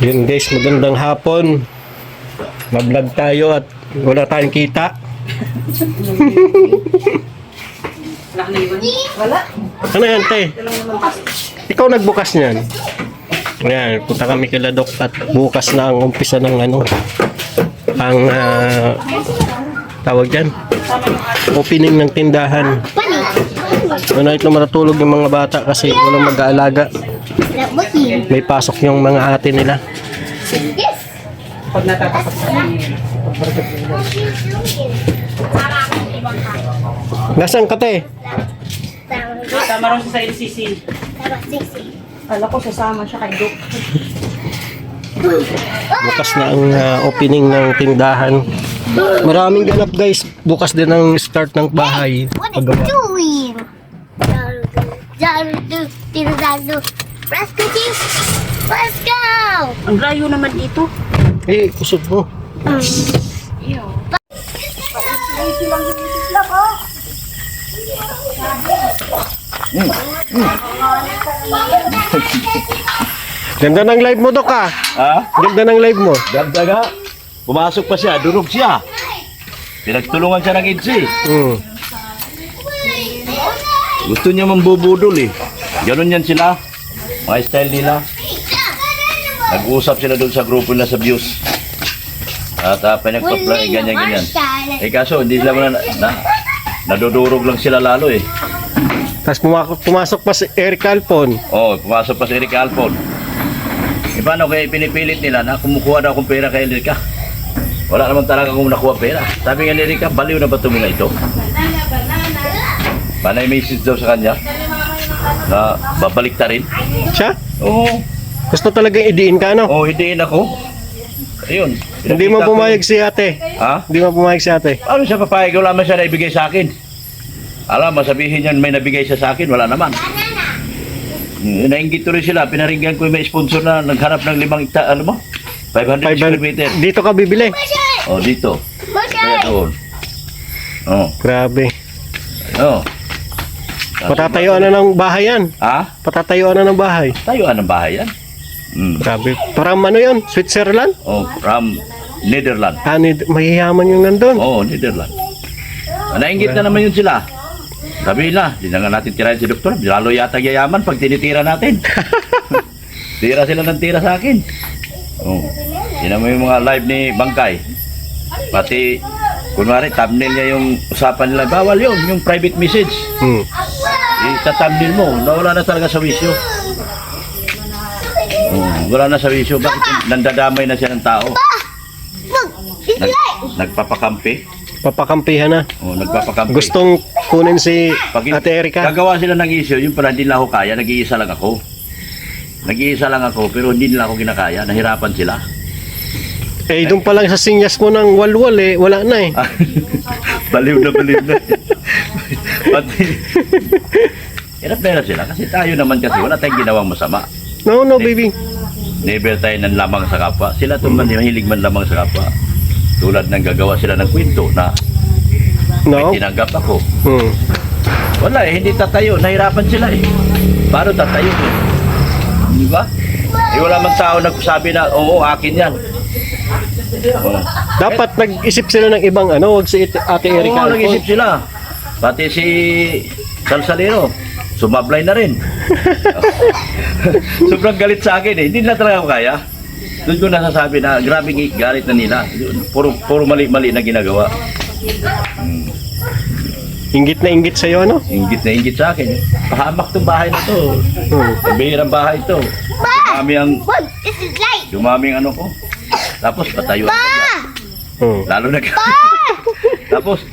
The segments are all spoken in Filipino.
Yun guys, magandang hapon. Mablog tayo at wala tayong kita. Wala. Ano yan, te? Ikaw nagbukas niyan. Ayan, punta kami kila Doc at bukas na ang umpisa ng ano, ang tawag dyan, opening ng tindahan. Ano ito matutulog yung mga bata kasi walang mag-aalaga. May pasok yung mga ate nila. Pag natatapos na Nasaan ka, te? Tama rin siya sa LCC. Kala ko sasama siya kay Doc. Bukas na ang opening ng tindahan. Maraming ganap guys. Bukas din ang start ng bahay. What is it doing? Let's go, Chief. Let's go! Ang layo naman dito. Eh, kusog mo. Ganda ng live mo, Dok, ah. Ha? Ganda ng live mo. Ganda nga. Pumasok pa siya, durog siya. Pinagtulungan siya ng EDSI. Gusto niya mambubudol eh. Ganon yan sila. Mga style nila. Nag-usap sila doon sa grupo nila sa views. At pinagpa-plan, ganyan-ganyan. Eh kaso, hindi sila nadudurog lang sila lalo eh. Tapos pumasok pa si Eric Alpon. Oh, pumasok pa si Eric Alpon. E paano kaya pinipilit nila na kumukuha daw akong pera kay Erica? Wala naman talaga akong nakuha pera. Sabi nga ni Erica, baliw na ba ito mga ito? Panay message daw sa kanya na babalik ta rin. Siya? Oo. Gusto talagang idiin ka, no? Oo, hidiin ako. Ayun. Hindi mo pumayag si ate. Ha? Hindi mo pumayag si ate. Ano siya papayag? Wala man siya naibigay sa akin. Alam, masabihin yan may nabigay siya sa akin. Wala naman. Nainggit rin sila. Pinaringgan ko yung may sponsor na naghanap ng 500 square meter. Dito ka bibili. Oh, dito. Kaya doon. Oh. Grabe. Oh. Patatayuan na ng bahay yan. Ha? Patatayuan na ng bahay. Tayuan ng bahay yan. Grabe. Parang ano yun? Switzerland? Oh, from Netherlands. Mahiyaman yung nandun. Oh, Netherlands. Nainggit na naman yun sila. Sabi na, di na nga natin tirahin si Doktor. Lalo yata yayaman pag tinitira natin. Tira sila ng tira sa akin. Oh. Yun mo yung mga live ni Bangkay. Pati, kunwari, thumbnail niya yung usapan nila. Bawal yun, yung private message. Ita-thumbnail mo, nawala na talaga sa wisyo. Oh, wala na sa wisyo. Bakit nandadamay na siya ng tao? Nagpapakampi. Papakampihan na. Oh, nagpapakampi. Gustong kunin si Pag Ate Erica. gagawa sila ng issue, yung pala hindi nila ako kaya, nag-iisa lang ako. Nag-iisa lang ako, pero hindi nila ako kinakaya, nahirapan sila. Eh, doon pa lang sa sinyas mo ng walwal eh. Wala na eh. Baliw na. Pati, hirap na hirap sila, kasi tayo naman kasi, wala tayong ginawang masama. No, baby. Never tayo ng lamang sa kapwa. Sila itong mahilig man lamang sa kapwa. Tulad ng gagawa sila ng kwento na No? may tinanggap ako. Wala Hindi tatayo, nahirapan sila eh. Paano tatayo eh? Di ba? Wala man tao nagsabi na, oo, akin yan. Oh. Dapat nag-isip sila ng ibang ano, wag si Ate Erica. Oo, nag-isip sila. Pati si Salsalero, sumablay na rin. Sobrang galit sa akin eh. Hindi na talaga ako kaya. Doon ko nasasabi na grabe galit na nila. Puro mali-mali na ginagawa. Inggit na inggit sa'yo, ano? Inggit na inggit sa akin. Pahamak tong bahay na to. Pabihirang bahay to. Dumami ang... What? This is light. Dumami ang ano ko. Tapos patayuan ko dyan. Lalo na... Tapos,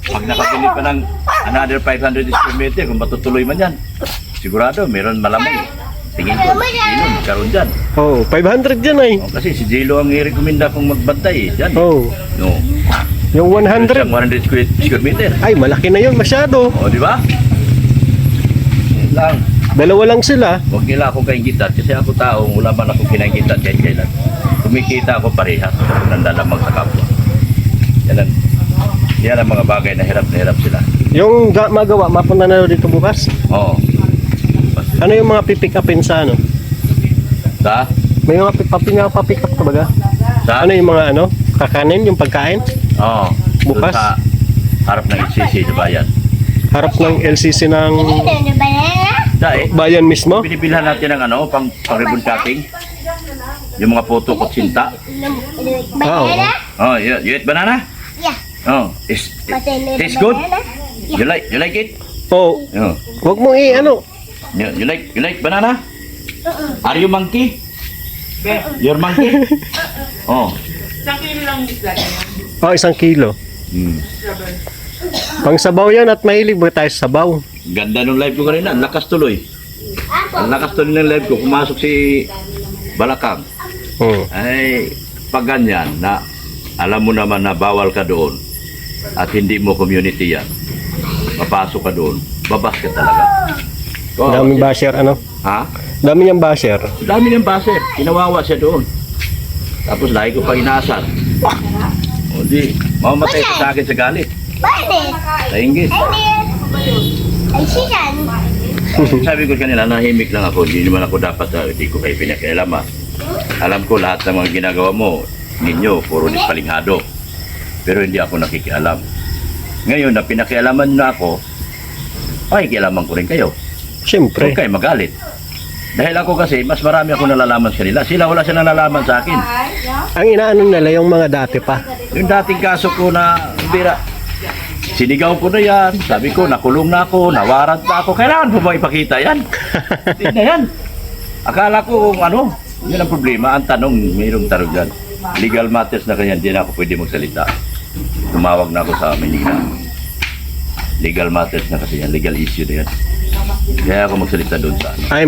pag nakabili pa ng another 500 square meter, kung matutuloy man yan, sigurado, meron malamang. Tingin ko, Jilo, magkaroon dyan. Oh, 500 dyan ay. Oh, kasi si Jilo ang i-recommenda kong magbantay eh, dyan. Oh, No. yung Siyang 100. 100 square meter. Ay, malaki na yun, masyado. O, di ba? Yun lang. Dalawa lang sila. Huwag nila akong kaingitan kasi ako tao, wala man akong kinaingitan kahit kailan. Kumikita ako parehas, nandalamang sa kapwa. Yan ang mga bagay na hirap sila. Yung magawa, mapunta na dito bukas. Oo. Ano yung mga pipick upin sa ano? Sa? May mga pick up ka ba? Sa, Ano yung mga ano? Kakanin, yung pagkain? Oo. Bukas? Doon sa harap ng ICC sa bayan. Harap ng LCC ng Ano ba yan? Dahil, bayan mismo? pinibilhan natin ng ano, pang ribbon cutting. Yung mga puto kutsinta. Banana? Oh, you eat banana? Yeah. Oh, tastes good? Yeah. You like it? Oh, Oh. wag mong ano. You like banana? Are you monkey? You're monkey? Oh. Oh, 1 kilo. Hmm. Pang sabaw yan at mahilig ba tayo sa sabaw? Ganda nung live ko kanina, ang lakas tuloy. Ang lakas tuloy ng live ko, pumasok si Balakang. Ay, pag ganyan na alam mo naman na bawal ka doon at hindi mo community yan, papasok ka doon, babas ka talaga. Oh, Daming basher, ano? ha? Dami niyang basher. Dami ng baser, kinawawa siya doon. Tapos lagi ko pa inasal. O di, mamamatay ka sa akin sa galit. Bakit? Sa English. Ay, siyan. Sabi ko kanila, nahimik lang ako. Hindi naman ako dapat, hindi ko kayo pinakialaman. Alam ko lahat ng mga ginagawa mo, ninyo, puro dispalinghado. Pero hindi ako nakikialam. Ngayon na pinakialaman na ako, ay kialaman ko rin kayo. Siyempre. Huwag kayo magalit. Dahil ako kasi, mas marami ako nalalaman sa kanila. Sila wala siya nalalaman sa akin. Ang inaano nila yung mga dati pa. Yung dating kaso ko na, bira, sinigaw ko na yan. Sabi ko, nakulong na ako, nawarant na ako. Kailangan po ba ipakita yan? Hindi na yan. Akala ko kung ano, yun ang problema. Ang tanong, mayroong tanong dyan. Legal matters na kanya, hindi na ako pwede magsalita. Tumawag na ako sa Manila. Legal matters na kasi yan, legal issue na yan. Kaya ako magsalita doon sa ano. Ay,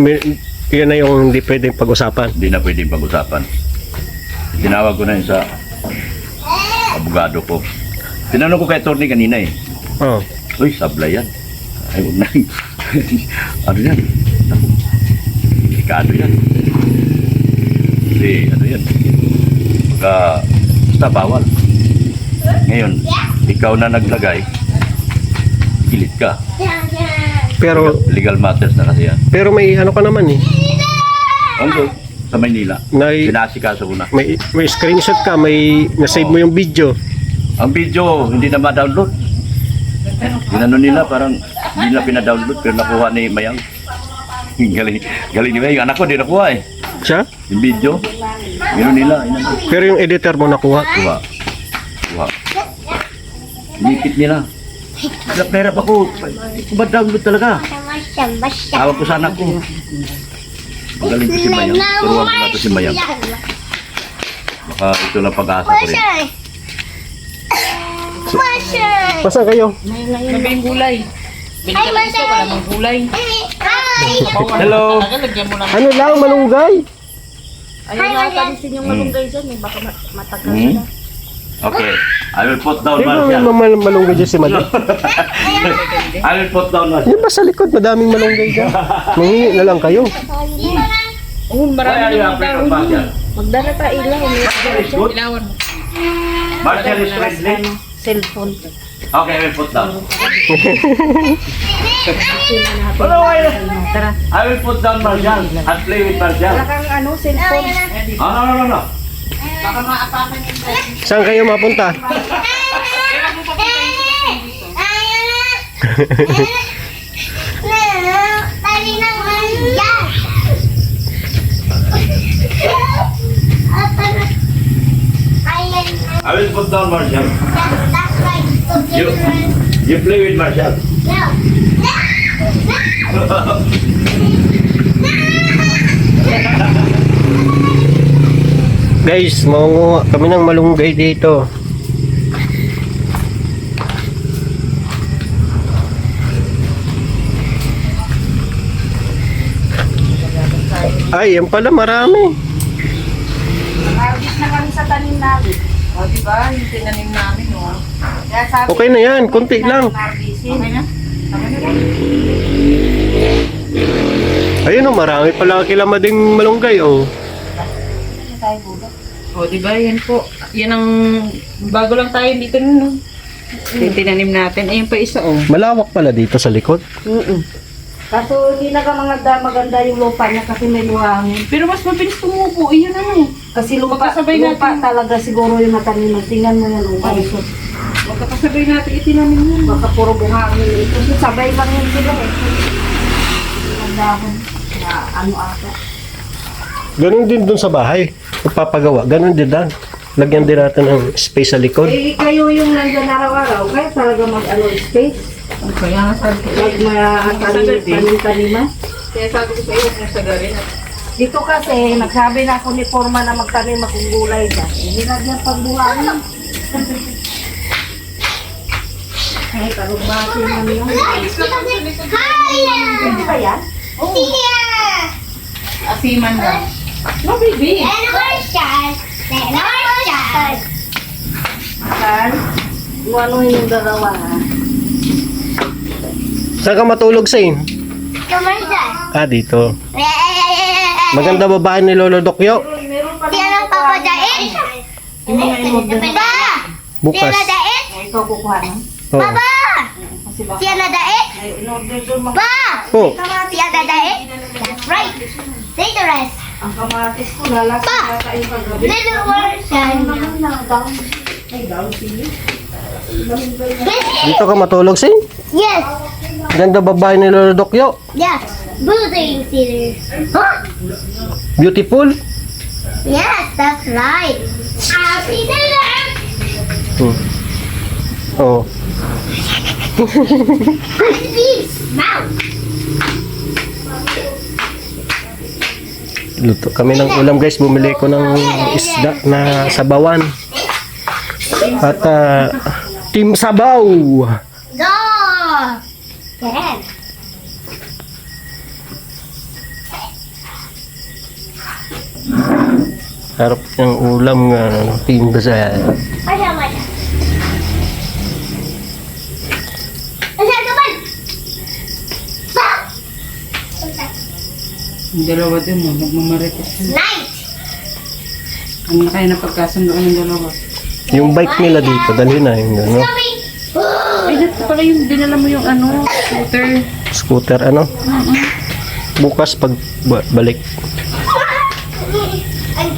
yun na yung hindi pwedeng pag-usapan. Hindi na pwedeng pag-usapan. Tinawag ko na yun sa abogado ko. Tinanong ko kay attorney kanina eh. Oh. Uy, sablay yan. Ay, huwag na. Ano yan? Delikado yan. Kasi, ano yan? Basta bawal. Ngayon, ikaw na naglagay, kilit ka. Pero Legal matters na kasi yan. pero may ano ka naman eh. Okay, sa Maynila. May Pinasikaso ko na. may screenshot ka, may na-save mo yung video. Ang video, hindi na ma-download. Ginano nila, parang hindi na pina-download, pero nakuha ni Mayang. Galing ni Mayang. Anak ko, di nakuha eh. Siya? Yung video, gano'n nila. Inano. Pero yung editor mo nakuha. Kuha. Nipit nila. Hirap ako. Ba-download talaga. Basta. Tawag ko sa anak ko. Magaling ko si Mayang. Turuan ko na to si Mayang. Baka ito na pag-asa ko rin. Masher! Masa kayo? Sabihin gulay. Bili ka lang gusto, wala mong gulay. Hi! Hello. Lagyan mo lang. Ano lang, malunggay? Ayaw nga talisin yung malunggay dyan. Eh. Baka matagal Hmm? na. Okay. I will put down Di ba Marshall. may malunggay dyan si Mali? I will put down Marshall. Yan ba sa likod, madaming malunggay dyan? Mangingi na lang kayo. Oo, marami Why are you na afraid mga of Marshall? Magdala tayo ilaw. Is good? Ilawan mo. Marshall is friendly. Cellphone. Okay, I will put down. Hello, Tara. I will put down Marshall and play with Marshall. Wala kang ano, cellphone. No. Saan kayo mapunta? Tali ng manyan. I will put down Marshall. That's right. You play with Marshall. Guys, mangunguha kami ng malunggay dito. Ay, yan pala marami. Harvest na kami sa tanim namin. O, diba? Yung tinanim namin, o. Kaya sabi, Okay na yan, konti lang. harvestin. Okay na? Okay na lang. Ayun o, marami pala kilama ding malunggay oh. O, diba? Yan po. Yan ang bago lang tayo dito nun, no? Yung tinanim natin. Ayun pa isa, o. Malawak pala dito sa likod. Kaso hindi na maganda yung lupa niya kasi may buhangin. Pero mas mabilis tumubo. Iyon ano. Kasi lupa Magkasabay natin. talaga siguro yung nataniman. Tingnan mo yung lupa. Ito. Magkakasabay natin itinamin yun. Baka puro buhangin ito. Sabay lang yun sila eh. Ang dahon na ano ata. Ganun din dun sa bahay. Pagpapagawa. Ganun din dan. Lagyan din natin ng space sa likod. Eh, kayo yung nandyan araw-araw. Kaya talaga space. Kaya nga sabi ko. Tanim-taniman. Kaya sabi ko sa iyo kung sa gabi na. Dito kasi, nagsabi na ako ni Forma na magtanim akong gulay dyan. Hindi na dyan pagbuhangin. Ay, karugbasin man yun. Pwede ba yan? Asiman na. No, baby. Kan? Ano yung dalawa ha? Saan ka matulog, Sain? Ah, dito. Maganda babae ni Lolo Dokyo. Bukas. Ikaw kukuha na. Oh. Kasi baka in-order doon mga Oh. ang kamatis ko lalaki yata yung kagabi. Ay, down sili. Dito ka matulog, Sain? Yes, Ganda babae ni Lolo Dokyo. yes. Building theater. Beautiful. Yes, that's right. Happy dinner. Oh. Please, mouth. Luto kami ng ulam, guys. Bumili ko ng isda na sabawan. At Team Sabaw. Go. Get. Harap ng ulam nga Team Basal. Masya. Masya, kapan? Yung dalawa din mo. Nagmamarites. Night. Ang kaya na pagkasundoan ng dalawa. Yung bike nila dito, dalhin na yung ano, Coming. Ay, dito pala yung dinala mo yung ano, scooter. scooter ano. Bukas pag balik. Ang